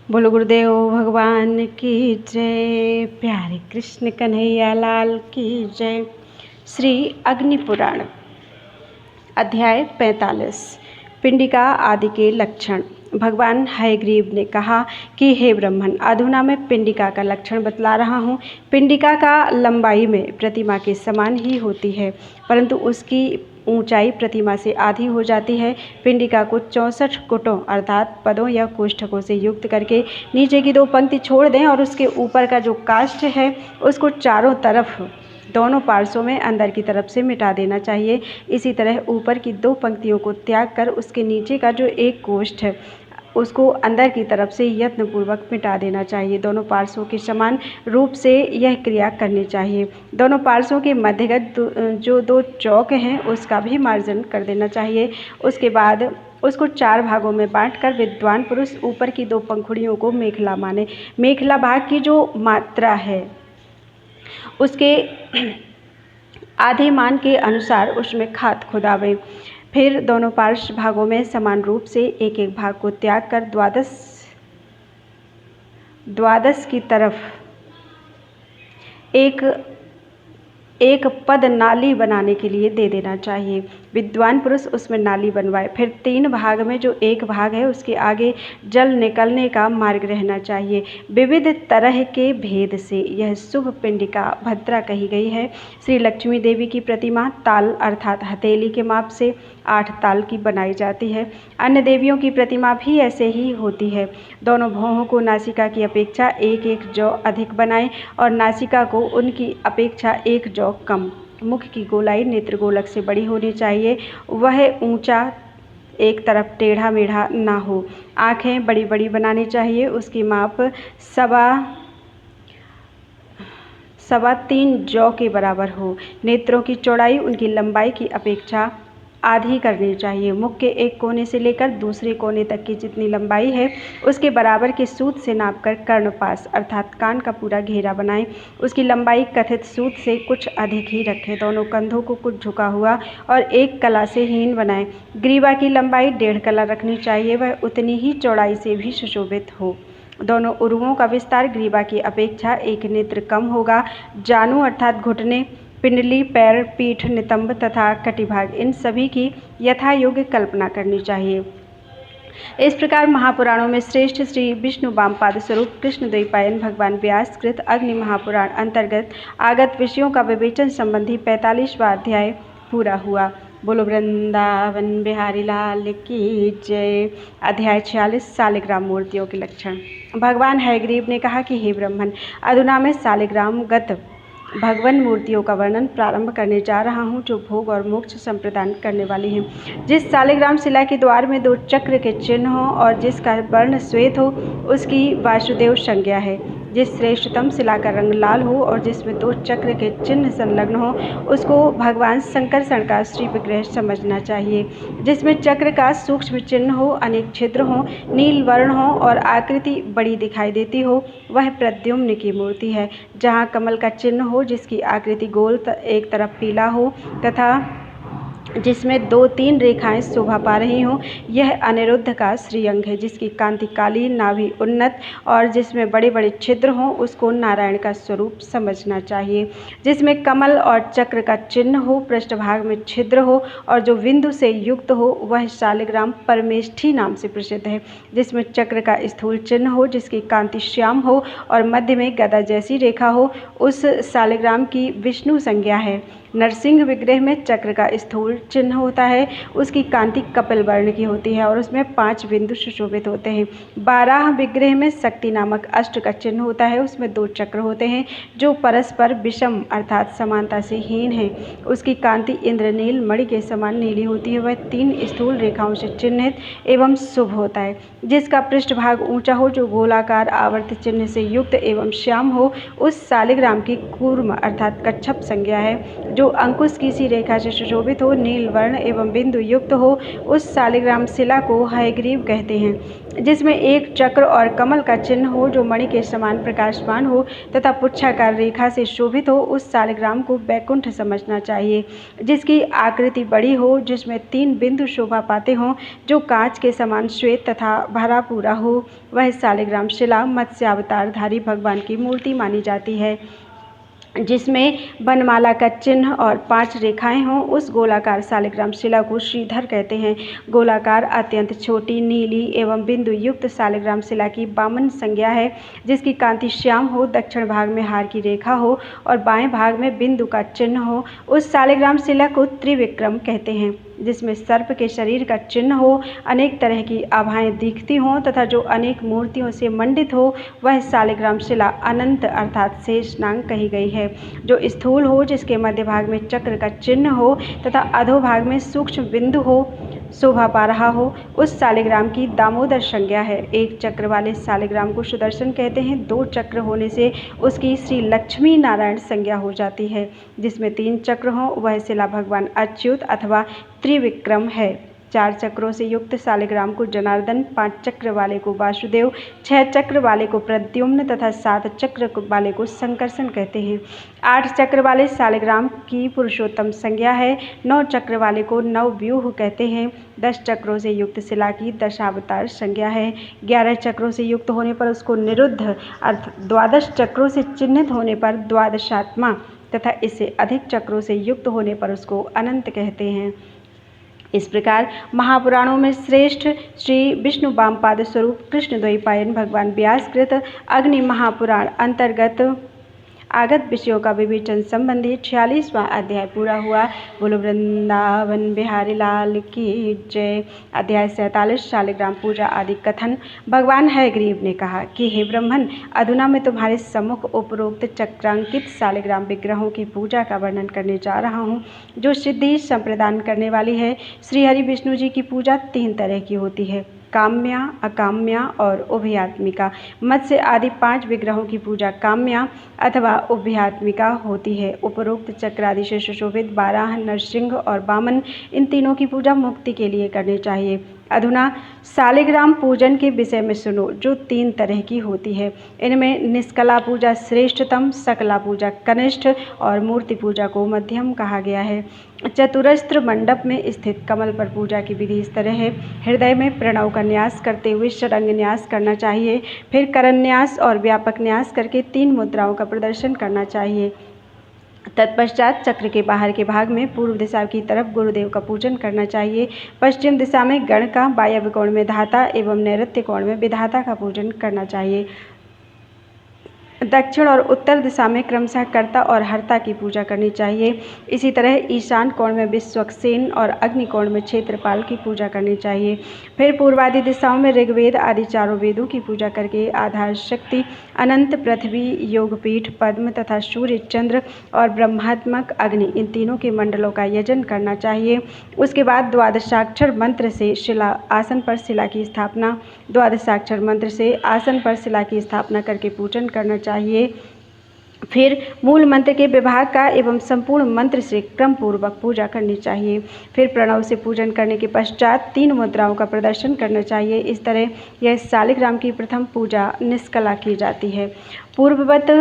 बोलो गुरुदेव भगवान की जय। प्यारे कृष्ण कन्हैया लाल की जय। श्री अग्नि पुराण अध्याय 45 पिंडिका आदि के लक्षण। भगवान हयग्रीव ने कहा कि हे ब्रह्मन, अधुना मैं पिंडिका का लक्षण बतला रहा हूँ। पिंडिका का लंबाई में प्रतिमा के समान ही होती है, परंतु उसकी ऊंचाई प्रतिमा से आधी हो जाती है। पिंडिका को 64 गुटों अर्थात पदों या कोष्ठकों से युक्त करके नीचे की 2 पंक्ति छोड़ दें और उसके ऊपर का जो काष्ठ है उसको चारों तरफ दोनों पार्श्वों में अंदर की तरफ से मिटा देना चाहिए। इसी तरह ऊपर की 2 पंक्तियों को त्याग कर उसके नीचे का जो एक कोष्ठ है उसको अंदर की तरफ से यत्नपूर्वक मिटा देना चाहिए। दोनों पार्श्वों के समान रूप से यह क्रिया करनी चाहिए। दोनों पार्श्वों के मध्यगत जो 2 चौक हैं उसका भी मार्जन कर देना चाहिए। उसके बाद उसको 4 भागों में बांटकर विद्वान पुरुष ऊपर की 2 पंखुड़ियों को मेखला माने। मेखला भाग की जो मात्रा है उसके आधे मान के अनुसार उसमें खाद खुदावें। फिर दोनों पार्श्व भागों में समान रूप से एक एक भाग को त्याग कर द्वादश की तरफ एक पद नाली बनाने के लिए दे देना चाहिए। विद्वान पुरुष उसमें नाली बनवाए। फिर 3 भाग में जो एक भाग है उसके आगे जल निकलने का मार्ग रहना चाहिए। विविध तरह के भेद से यह शुभ पिंडिका भद्रा कही गई है। श्री लक्ष्मी देवी की प्रतिमा ताल अर्थात हथेली के माप से 8 ताल की बनाई जाती है। अन्य देवियों की प्रतिमा भी ऐसे ही होती है। दोनों भौहों को नासिका की अपेक्षा 1-1 जौ अधिक बनाएं और नासिका को उनकी अपेक्षा 1 जौ कम। मुख की गोलाई नेत्र गोलक से बड़ी होनी चाहिए। वह ऊंचा एक तरफ टेढ़ा मेढ़ा ना हो। आँखें बड़ी बड़ी बनानी चाहिए। उसकी माप सवा 3 जौ के बराबर हो। नेत्रों की चौड़ाई उनकी लंबाई की अपेक्षा आधी करनी चाहिए। मुख के एक कोने से लेकर दूसरे कोने तक की जितनी लंबाई है उसके बराबर के सूत से नापकर कर्णपास अर्थात कान का पूरा घेरा बनाएं। उसकी लंबाई कथित सूत से कुछ अधिक ही रखें। दोनों कंधों को कुछ झुका हुआ और 1 कला से हीन बनाएं। ग्रीवा की लंबाई 1.5 कला रखनी चाहिए। वह उतनी ही चौड़ाई से भी सुशोभित हो। दोनों उरुओं का विस्तार ग्रीवा की अपेक्षा 1 नेत्र कम होगा। जानु अर्थात घुटने, पिंडली, पैर, पीठ, नितंब तथा कटिभाग इन सभी की यथा योग्य कल्पना करनी चाहिए। इस प्रकार महापुराणों में श्रेष्ठ श्री विष्णु वामपाद स्वरूप कृष्ण द्वैपायन भगवान व्यास कृत अग्नि महापुराण अंतर्गत आगत विषयों का विवेचन संबंधी 45वां अध्याय पूरा हुआ। बोलो वृंदावन बिहारी लाल की जय। अध्याय 46 शालिग्राम मूर्तियों के लक्षण। भगवान हयग्रीव ने कहा कि हे ब्रह्मन, अधुना मैं शालिग्राम गत भगवान मूर्तियों का वर्णन प्रारंभ करने जा रहा हूँ जो भोग और मोक्ष संप्रदान करने वाली हैं। जिस शालिग्राम शिला के द्वार में 2 चक्र के चिन्ह हो और जिसका वर्ण श्वेत हो उसकी वासुदेव संज्ञा है। जिस श्रेष्ठतम शिला का रंग लाल हो और जिसमें 2 चक्र के चिन्ह संलग्न हो उसको भगवान शंकरषण का श्री विग्रह समझना चाहिए। जिसमें चक्र का सूक्ष्म चिन्ह हो, अनेक छिद्र हो, नील वर्ण हो और आकृति बड़ी दिखाई देती हो, वह प्रद्युम्न की मूर्ति है। जहाँ कमल का चिन्ह हो, जिसकी आकृति गोल एक तरफ पीला हो तथा जिसमें 2-3 रेखाएं शोभा पा रही हों, यह अनिरुद्ध का श्रीअंग है। जिसकी कांति काली, नाभि उन्नत और जिसमें बड़े बड़े छिद्र हों उसको नारायण का स्वरूप समझना चाहिए। जिसमें कमल और चक्र का चिन्ह हो, पृष्ठभाग में छिद्र हो और जो बिंदु से युक्त हो वह शालिग्राम परमेष्ठी नाम से प्रसिद्ध है। जिसमें चक्र का स्थूल चिन्ह हो, जिसकी कांति श्याम हो और मध्य में गदा जैसी रेखा हो, उस शालिग्राम की विष्णु संज्ञा है। नरसिंह विग्रह में चक्र का स्थूल चिन्ह होता है, उसकी कांति कपिल वर्ण की होती है और उसमें 5 बिंदु सुशोभित होते हैं। 12 विग्रह में शक्ति नामक अष्ट का चिन्ह होता है, उसमें 2 चक्र होते हैं जो परस्पर विषम अर्थात समानता से हीन है। उसकी कांति इंद्रनील मणि के समान नीली होती है। वह 3 स्थूल रेखाओं से चिन्हित एवं शुभ होता है। जिसका पृष्ठभाग ऊंचा हो, जो गोलाकार आवर्त चिन्ह से युक्त एवं श्याम हो, उस शालिग्राम की कूर्म अर्थात कच्छप संज्ञा है। जो अंकुश की सी रेखा से सुशोभित हो, नील वर्ण एवं बिंदु युक्त हो उस शालिग्राम शिला को हयग्रीव कहते हैं, जिसमें एक चक्र और कमल का चिन्ह हो जो मणि के समान प्रकाशमान हो तथा पुच्छाकार रेखा से शोभित हो उस शालिग्राम को बैकुंठ समझना चाहिए। जिसकी आकृति बड़ी हो, जिसमें 3 बिंदु शोभा पाते हों, जो कांच के समान श्वेत तथा भरा पूरा हो, वह शालिग्राम शिला मत्स्यावतारधारी भगवान की मूर्ति मानी जाती है। जिसमें वनमाला का चिन्ह और 5 रेखाएं हों उस गोलाकार शालिग्राम शिला को श्रीधर कहते हैं। गोलाकार अत्यंत छोटी नीली एवं बिंदु युक्त शालिग्राम शिला की वामन संज्ञा है, जिसकी कांति श्याम हो, दक्षिण भाग में हार की रेखा हो और बाएं भाग में बिंदु का चिन्ह हो उस शालिग्राम शिला को त्रिविक्रम कहते हैं। जिसमें सर्प के शरीर का चिन्ह हो, अनेक तरह की आभाएं दिखती हों तथा जो अनेक मूर्तियों से मंडित हो, वह शालिग्राम शिला अनंत अर्थात शेषनाग कही गई है। जो स्थूल हो, जिसके मध्य भाग में चक्र का चिन्ह हो तथा अधोभाग में सूक्ष्म बिंदु हो शोभा पा रहा हो, उस शालिग्राम की दामोदर संज्ञा है। एक चक्र वाले शालिग्राम को सुदर्शन कहते हैं। 2 चक्र होने से उसकी श्री लक्ष्मी नारायण संज्ञा हो जाती है। जिसमें 3 चक्र हों वह शिला भगवान अच्युत अथवा त्रिविक्रम है। 4 चक्रों से युक्त शालिग्राम को जनार्दन, 5 चक्र वाले को वासुदेव, 6 चक्र वाले को प्रद्युम्न तथा 7 चक्र वाले को संकर्षण कहते हैं। 8 चक्र वाले शालिग्राम की पुरुषोत्तम संज्ञा है। 9 चक्र वाले को नवव्यूह कहते हैं। 10 चक्रों से युक्त शिला की दशावतार संज्ञा है। 11 चक्रों से युक्त होने पर उसको निरुद्ध अर्थ 12 चक्रों से चिन्हित होने पर द्वादशात्मा तथा इससे अधिक चक्रों से युक्त होने पर उसको अनंत कहते हैं। इस प्रकार महापुराणों में श्रेष्ठ श्री विष्णु वामपाद स्वरूप कृष्ण द्वैपायन भगवान व्यासकृत अग्नि महापुराण अंतर्गत आगत विषयों का विवेचन संबंधी 46वां अध्याय पूरा हुआ। बोलो वृंदावन बिहारी लाल की जय। अध्याय 47 शालिग्राम पूजा आदि कथन। भगवान हयग्रीव ने कहा कि हे ब्रह्मन, अधुना मैं तुम्हारे सम्मुख उपरोक्त चक्रांकित शालिग्राम विग्रहों की पूजा का वर्णन करने जा रहा हूँ, जो सिद्धि संप्रदान करने वाली है। श्री हरि विष्णु जी की पूजा 3 तरह की होती है, काम्या, अकाम्या और उभयात्मिका। मत्स्य आदि 5 विग्रहों की पूजा काम्या अथवा उभयात्मिका होती है। उपरोक्त चक्रादि से सुशोभित 12 नरसिंह और वामन, इन तीनों की पूजा मुक्ति के लिए करनी चाहिए। अधुना शालिग्राम पूजन के विषय में सुनो, जो 3 तरह की होती है। इनमें निष्कला पूजा श्रेष्ठतम, सकला पूजा कनिष्ठ और मूर्ति पूजा को मध्यम कहा गया है। चतुरस्त्र मंडप में स्थित कमल पर पूजा की विधि इस तरह है। हृदय में प्रणव का न्यास करते हुए षडंग न्यास करना चाहिए। फिर करन्यास और व्यापक न्यास करके 3 मुद्राओं का प्रदर्शन करना चाहिए। तत्पश्चात चक्र के बाहर के भाग में पूर्व दिशा की तरफ गुरुदेव का पूजन करना चाहिए। पश्चिम दिशा में गण का, वायव्य कोण में धाता एवं नैऋत्य कोण में विधाता का पूजन करना चाहिए। दक्षिण और उत्तर दिशा में क्रमशः कर्ता और हर्ता की पूजा करनी चाहिए। इसी तरह ईशान कोण में विश्वक्सेन और अग्नि कोण में क्षेत्रपाल की पूजा करनी चाहिए। फिर पूर्वादि दिशाओं में ऋग्वेद आदि 4 वेदों की पूजा करके आधार शक्ति, अनंत पृथ्वी, योगपीठ, पद्म तथा सूर्य, चंद्र और ब्रह्मात्मक अग्नि, इन तीनों के मंडलों का यजन करना चाहिए। उसके बाद द्वादशाक्षर मंत्र से आसन पर शिला की स्थापना, द्वादशाक्षर मंत्र से आसन पर शिला की स्थापना करके पूजन करना चाहिए। फिर मूल मंत्र के विभाग का एवं संपूर्ण मंत्र से क्रम पूर्वक पूजा करनी चाहिए। फिर प्रणव से पूजन करने के पश्चात 3 मुद्राओं का प्रदर्शन करना चाहिए। इस तरह यह शालिग्राम की प्रथम पूजा निष्कला की जाती है। पूर्ववत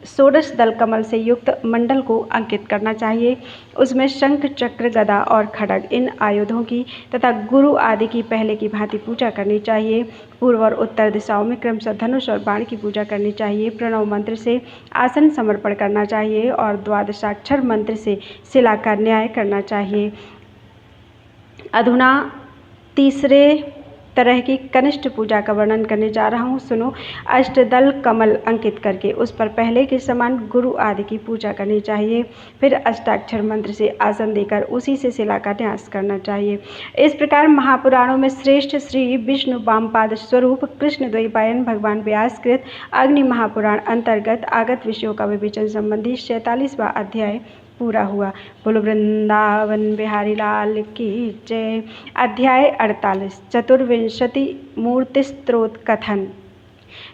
16 दल कमल से युक्त मंडल को अंकित करना चाहिए। उसमें शंख, चक्र, गदा और खड्ग, इन आयुधों की तथा गुरु आदि की पहले की भांति पूजा करनी चाहिए। पूर्व और उत्तर दिशाओं में क्रमशः धनुष और बाण की पूजा करनी चाहिए। प्रणव मंत्र से आसन समर्पण करना चाहिए और द्वादशाक्षर मंत्र से शिला का न्याय करना चाहिए। अधुना तीसरे तरह की कनिष्ठ पूजा का वर्णन करने जा रहा हूँ, सुनो। अष्टदल कमल अंकित करके उस पर पहले के समान गुरु आदि की पूजा करनी चाहिए। फिर अष्टाक्षर मंत्र से आसन देकर उसी से शिला का न्यास करना चाहिए। इस प्रकार महापुराणों में श्रेष्ठ श्री विष्णु वामपाद स्वरूप कृष्ण द्वैपायन भगवान व्यासकृत अग्नि महापुराण अंतर्गत आगत विषयों का विवेचन संबंधी 46वां अध्याय पूरा हुआ। बोलो वृंदावन बिहारी लाल की जय। अध्याय 48 चतुर्विंशति मूर्ति स्त्रोत कथन।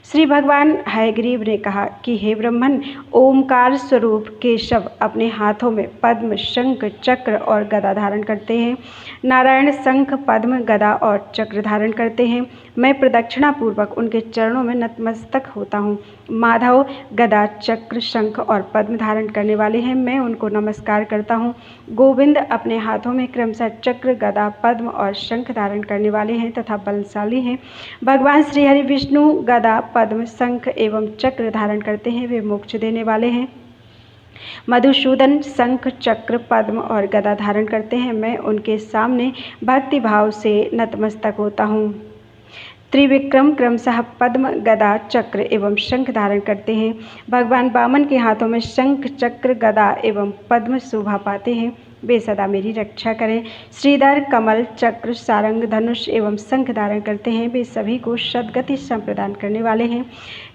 श्री भगवान हयग्रीव ने कहा कि हे ब्रह्मन, ओमकार स्वरूप केशव अपने हाथों में पद्म, शंख, चक्र और गदा धारण करते हैं। नारायण शंख, पद्म, गदा और चक्र धारण करते हैं। मैं प्रदक्षिणा पूर्वक उनके चरणों में नतमस्तक होता हूँ। माधव गदा, चक्र, शंख और पद्म धारण करने वाले हैं, मैं उनको नमस्कार करता हूँ। गोविंद अपने हाथों में क्रमशः चक्र, गदा, पद्म और शंख धारण करने वाले हैं तथा बलशाली हैं। भगवान श्री हरि विष्णु गदा, पद्म, शंख एवं चक्र धारण करते हैं, वे मोक्ष देने वाले हैं। मधुसूदन शंख, चक्र, पद्म और गदा धारण करते हैं, मैं उनके सामने भक्ति भाव से नतमस्तक होता हूँ। त्रिविक्रम क्रमशः पद्म, गदा, चक्र एवं शंख धारण करते हैं। भगवान वामन के हाथों में शंख, चक्र, गदा एवं पद्म शोभा पाते हैं, वे सदा मेरी रक्षा करें। श्रीधर कमल, चक्र, सारंग, धनुष एवं शंख धारण करते हैं, वे सभी को सद्गति संप्रदान करने वाले हैं।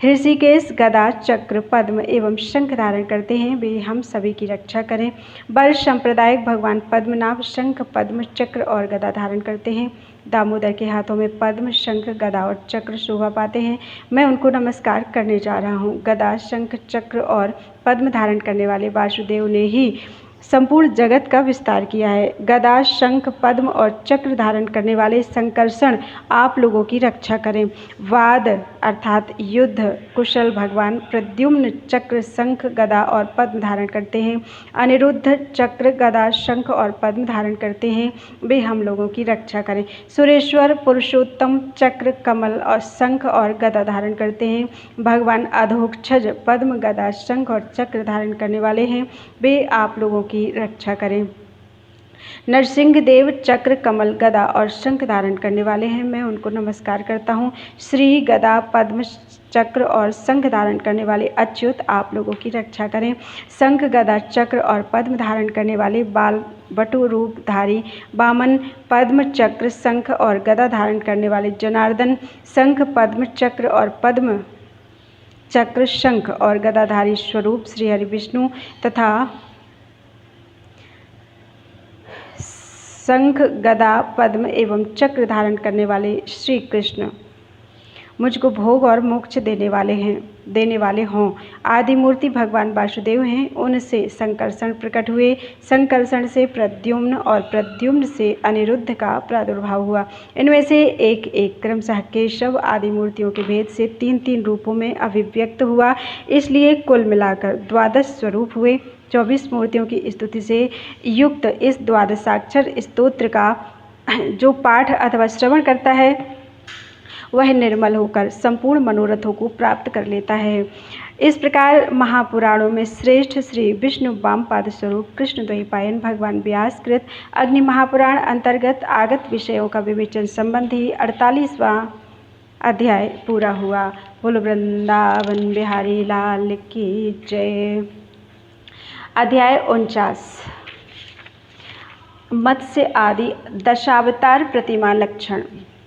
ऋषिकेश गदा, चक्र, पद्म एवं शंख धारण करते हैं, वे हम सभी की रक्षा करें। बर संप्रदायक भगवान पद्मनाभ शंख, पद्म, चक्र और गदा धारण करते हैं। दामोदर के हाथों में पद्म, शंख, गदा और चक्र शोभा पाते हैं, मैं उनको नमस्कार करने जा रहा हूँ। गदा, शंख, चक्र और पद्म धारण करने वाले वासुदेव ने ही संपूर्ण जगत का विस्तार किया है। गदा, शंख, पद्म और चक्र धारण करने वाले संकर्षण आप लोगों की रक्षा करें। वाद अर्थात युद्ध कुशल भगवान प्रद्युम्न चक्र, शंख, गदा और पद्म धारण करते हैं। अनिरुद्ध चक्र, गदा, शंख और पद्म धारण करते हैं, वे हम लोगों की रक्षा करें। सुरेश्वर पुरुषोत्तम चक्र, कमल और शंख और गदा धारण करते हैं। भगवान अधोक्षज पद्म, गदा, शंख और चक्र धारण करने वाले हैं, वे आप लोगों की रक्षा करें। नरसिंह देव चक्र, कमल, गदा और शंख धारण करने वाले हैं, मैं उनको नमस्कार करता हूँ। श्री गदा, पद्म, चक्र और शंख धारण करने वाले अच्युत आप लोगों की रक्षा करें। शंख, गदा, चक्र और पद्म धारण करने वाले बाल बटु रूपधारी वामन, पद्म, चक्र, शंख और गदा धारण करने वाले जनार्दन, शंख, पद्म, चक्र और पद्म, चक्र, शंख और गदाधारी स्वरूप श्री हरि विष्णु तथा शंख, गदा, पद्म एवं चक्र धारण करने वाले श्री कृष्ण मुझको भोग और मोक्ष देने वाले हों। आदि मूर्ति भगवान वासुदेव हैं, उनसे संकर्षण प्रकट हुए। संकर्षण से प्रद्युम्न और प्रद्युम्न से अनिरुद्ध का प्रादुर्भाव हुआ। इनमें से एक एक क्रमशः केशव आदि मूर्तियों के भेद से 3-3 रूपों में अभिव्यक्त हुआ, इसलिए कुल मिलाकर 12 स्वरूप हुए। 24 मूर्तियों की स्तुति से युक्त इस द्वादशाक्षर स्तोत्र का जो पाठ अथवा श्रवण करता है वह निर्मल होकर संपूर्ण मनोरथों को प्राप्त कर लेता है। इस प्रकार महापुराणों में श्रेष्ठ श्री विष्णु वामपाद स्वरूप कृष्ण द्वैपायन भगवान व्यासकृत अग्नि महापुराण अंतर्गत आगत विषयों का विवेचन संबंधी 48वां अध्याय पूरा हुआ। बोलो वृंदावन बिहारी लाल की जय। अध्याय 49 मत्स्य आदि दशावतार प्रतिमा लक्षण।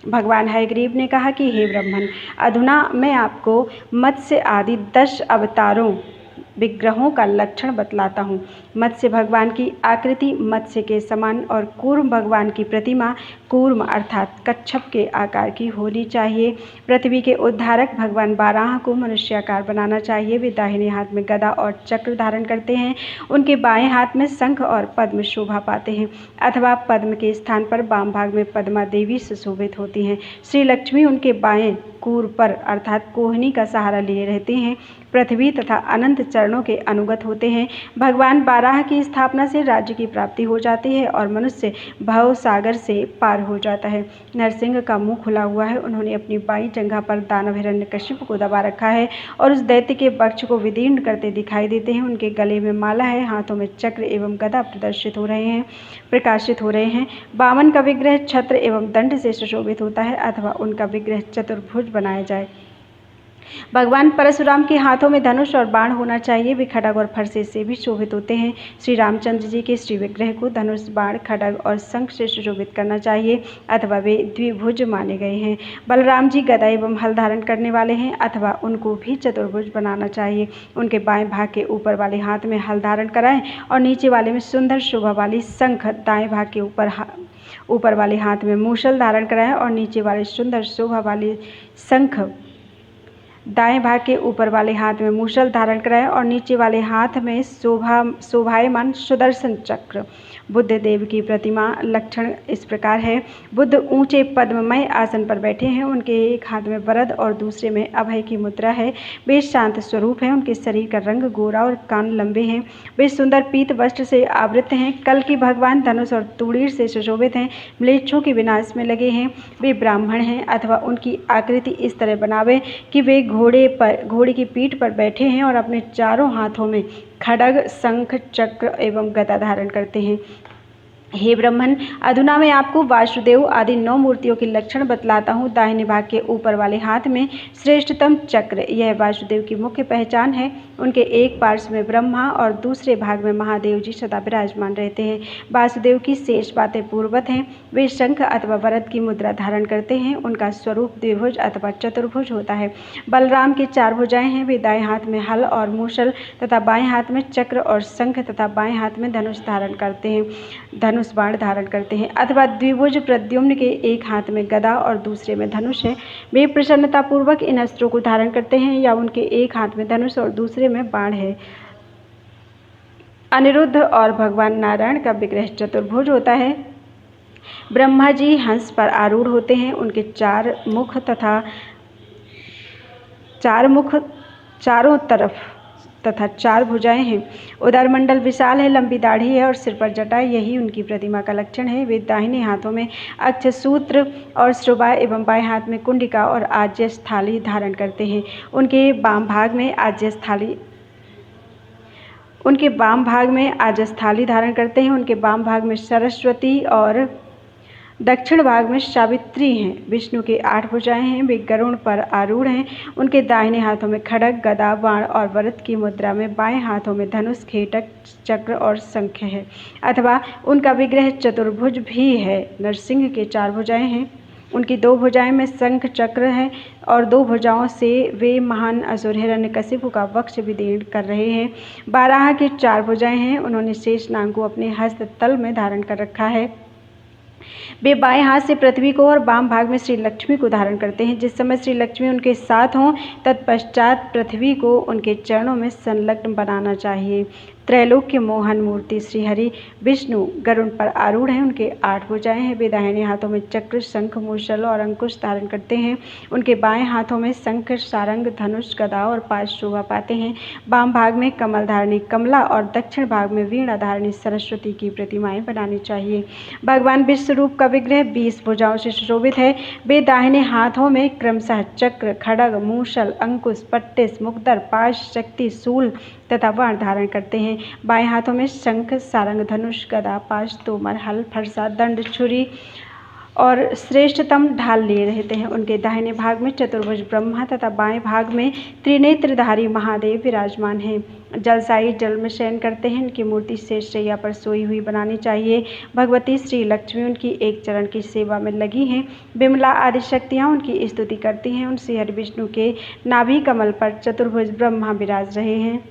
भगवान हयग्रीव ने कहा कि हे ब्रह्मन, अधुना मैं आपको मत्स्य आदि 10 अवतारों विग्रहों का लक्षण बतलाता हूँ। मत्स्य भगवान की आकृति मत्स्य के समान और कूर्म भगवान की प्रतिमा कूर्म अर्थात कच्छप के आकार की होनी चाहिए। पृथ्वी के उद्धारक भगवान बाराह को मनुष्याकार बनाना चाहिए। वे दाहिने हाथ में गदा और चक्र धारण करते हैं, उनके बाएं हाथ में शंख और पद्म शोभा पाते हैं, अथवा पद्म के स्थान पर वाम भाग में पद्मा देवी सुशोभित होती हैं। श्री लक्ष्मी उनके बाएं कूर पर अर्थात कोहनी का सहारा लिए रहते हैं। पृथ्वी तथा अनंत चरणों के अनुगत होते हैं। भगवान बाराह की स्थापना से राज्य की प्राप्ति हो जाती है और मनुष्य भव सागर से पार हो जाता है। नरसिंह का मुंह खुला हुआ है, उन्होंने अपनी बाईं जंघा पर दानव हिरण्यकशिप को दबा रखा है और उस दैत्य के वक्ष को विदीर्ण करते दिखाई देते हैं। उनके गले में माला है, हाथों में चक्र एवं गदा प्रकाशित हो रहे हैं। वामन का विग्रह छत्र एवं दंड से सुशोभित होता है, अथवा उनका विग्रह चतुर्भुज बनाया जाए। भगवान परशुराम के हाथों में धनुष और बाण होना चाहिए, वे खड्ग और फरसे से भी शोभित होते हैं। श्री रामचंद्र जी के श्री विग्रह को धनुष, बाण, खड्ग और शंख से सुशोभित करना चाहिए, अथवा वे द्विभुज माने गए हैं। बलराम जी गदा एवं हल धारण करने वाले हैं, अथवा उनको भी चतुर्भुज बनाना चाहिए। उनके बाएं भाग के ऊपर वाले हाथ में हल धारण कराएं और नीचे वाले में सुंदर शोभा वाली शंख, दाएं भाग के ऊपर वाले हाथ में मूसल धारण कराएं और नीचे वाले सुंदर शोभा वाली शंख दाएं भाग के ऊपर वाले हाथ में मूसल धारण कराएं और नीचे वाले हाथ में शोभायमान सुदर्शन चक्र। बुद्ध देव की प्रतिमा लक्षण इस प्रकार है। बुद्ध ऊंचे पद्ममय आसन पर बैठे हैं। उनके एक हाथ में वरद और दूसरे में अभय की मुद्रा है। वे शांत स्वरूप हैं। उनके शरीर का रंग गोरा और कान लंबे हैं। वे सुंदर पीत वस्त्र से आवृत हैं। कल की भगवान धनुष और तूणीर से सुशोभित हैं। म्लेच्छों के विनाश में लगे हैं। वे ब्राह्मण हैं अथवा उनकी आकृति इस तरह बनावे कि वे घोड़े की पीठ पर बैठे हैं और अपने चारों हाथों में खड्ग, शंख, चक्र एवं गदा धारण करते हैं। हे ब्राह्मण, अधुना मैं आपको वासुदेव आदि 9 मूर्तियों के लक्षण बतलाता हूँ। दाहिने भाग के ऊपर वाले हाथ में श्रेष्ठतम चक्र, यह वासुदेव की मुख्य पहचान है। उनके एक पार्श्व में ब्रह्मा और दूसरे भाग में महादेव जी सदा विराजमान रहते हैं। वासुदेव की शेष बातें पूर्ववत हैं। वे शंख अथवा वरद की मुद्रा धारण करते हैं। उनका स्वरूप द्विभुज अथवा चतुर्भुज होता है। बलराम की 4 भुजाएं हैं। वे दाएं हाथ में हल और मूसल तथा बाएं हाथ में चक्र और शंख तथा बाएं हाथ में धनुष बाण धारण करते हैं अथवा द्विभुज। प्रद्युम्न के एक हाथ में गदा और दूसरे में धनुष है। वे प्रसन्नतापूर्वक इन अस्त्रों को धारण करते हैं या उनके एक हाथ में धनुष और दूसरे में बाण है। अनिरुद्ध और भगवान नारायण का विग्रह चतुर्भुज होता है। ब्रह्मा जी हंस पर आरूढ़ होते हैं। उनके 4 मुख चारों तरफ तथा 4 भुजाएं हैं। उदरमंडल विशाल है, लंबी दाढ़ी है और सिर पर जटा, यही उनकी प्रतिमा का लक्षण है। वे दाहिने हाथों में अक्षसूत्र और श्रुबा एवं बाएं हाथ में कुंडिका और आज्यस थाली धारण करते हैं। उनके वाम भाग में आज्यस थाली धारण करते हैं। उनके वाम भाग में सरस्वती और दक्षिण भाग में सावित्री हैं। विष्णु के 8 भुजाएं हैं। वे गरुड़ पर आरूढ़ हैं। उनके दाहिने हाथों में खड्ग, गदा, बाण और वरद की मुद्रा में बाएं हाथों में धनुष, खेटक, चक्र और शंख है अथवा उनका विग्रह चतुर्भुज भी है। नरसिंह के 4 भुजाएं हैं। उनकी 2 भुजाएं में शंख चक्र है और 2 भुजाओं से वे महान असुर हिरण्यकशिपु का वक्ष विदीर्ण कर रहे हैं। बाराह के 4 भुजाएं हैं। उन्होंने शेष नाग को अपने हस्त तल में धारण कर रखा है। वे बाएं हाथ से पृथ्वी को और वाम भाग में श्री लक्ष्मी को धारण करते हैं। जिस समय श्री लक्ष्मी उनके साथ हों तत्पश्चात पृथ्वी को उनके चरणों में संलग्न बनाना चाहिए। त्रैलोक्य मोहन मूर्ति श्री हरि विष्णु गरुड़ पर आरूढ़ हैं। उनके 8 भुजाएं हैं। वे दाहिने हाथों में चक्र, शंख, मूसल और अंकुश धारण करते हैं। उनके बाएं हाथों में शंख, सारंग, धनुष, गदा और पाश शोभा पाते हैं। वाम भाग में कमल धारणी कमला और दक्षिण भाग में वीणा धारणी सरस्वती की प्रतिमाएं बनानी चाहिए। भगवान विश्वरूप का विग्रह 20 भुजाओं से सुशोभित है। वे दाहिने हाथों में क्रमशः चक्र, खड्ग, मूसल, अंकुश, पट्टिस, मुक्तर, पाश, शक्ति, शूल तथा बाण धारण करते हैं। बाएं हाथों में शंख, सारंग, धनुष, गदा, पाश, तोमर, हल, फरसा, दंड, छुरी और श्रेष्ठतम ढाल लिए रहते हैं। उनके दाहिने भाग में चतुर्भुज ब्रह्मा तथा बाएं भाग में त्रिनेत्रधारी महादेव विराजमान हैं। जलशायी जल में शयन करते हैं। इनकी मूर्ति शेष शैया पर सोई हुई बनानी चाहिए। भगवती श्री लक्ष्मी उनकी एक चरण की सेवा में लगी हैं। विमला आदि शक्तियाँ उनकी स्तुति करती हैं। उन श्री हरि विष्णु के नाभि कमल पर चतुर्भुज ब्रह्मा विराज रहे हैं।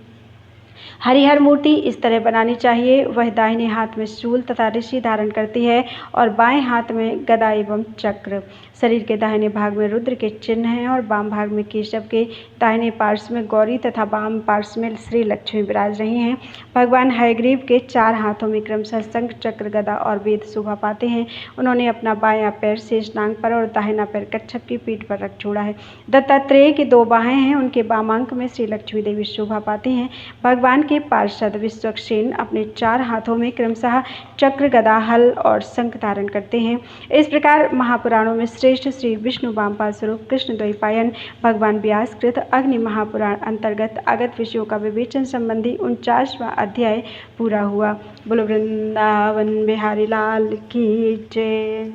हरिहर मूर्ति इस तरह बनानी चाहिए। वह दाहिने हाथ में शूल तथा ऋषि धारण करती है और बाएं हाथ में गदा एवं चक्र। शरीर के दाहिने भाग में रुद्र के चिन्ह हैं और वाम भाग में केशव के, दाहिने पार्श्व में गौरी तथा वाम पार्श्व में श्री लक्ष्मी विराज रही हैं। भगवान हयग्रीव के 4 हाथों में क्रमशः शंख, चक्र, गदा और वेद शोभा पाते हैं। उन्होंने अपना बायां पैर शेषनाग पर और दाहिना पैर कच्छप की पीठ पर रख छोड़ा है। दत्तात्रेय की 2 बाहें हैं। उनके वामांक में श्री लक्ष्मी देवी शोभा पाती हैं। भगवान के पार्षद विश्वक्सेन अपने 4 हाथों में क्रमशः चक्र, गदा, हल और शंख धारण करते हैं। इस प्रकार महापुराणों में श्रेष्ठ श्री विष्णु वामपाल स्वरूप कृष्ण द्वैपायन भगवान व्यास कृत अग्नि महापुराण अंतर्गत आगत विषयों का विवेचन संबंधी 49वां अध्याय पूरा हुआ। बोलो वृंदावन बिहारी लाल की जय।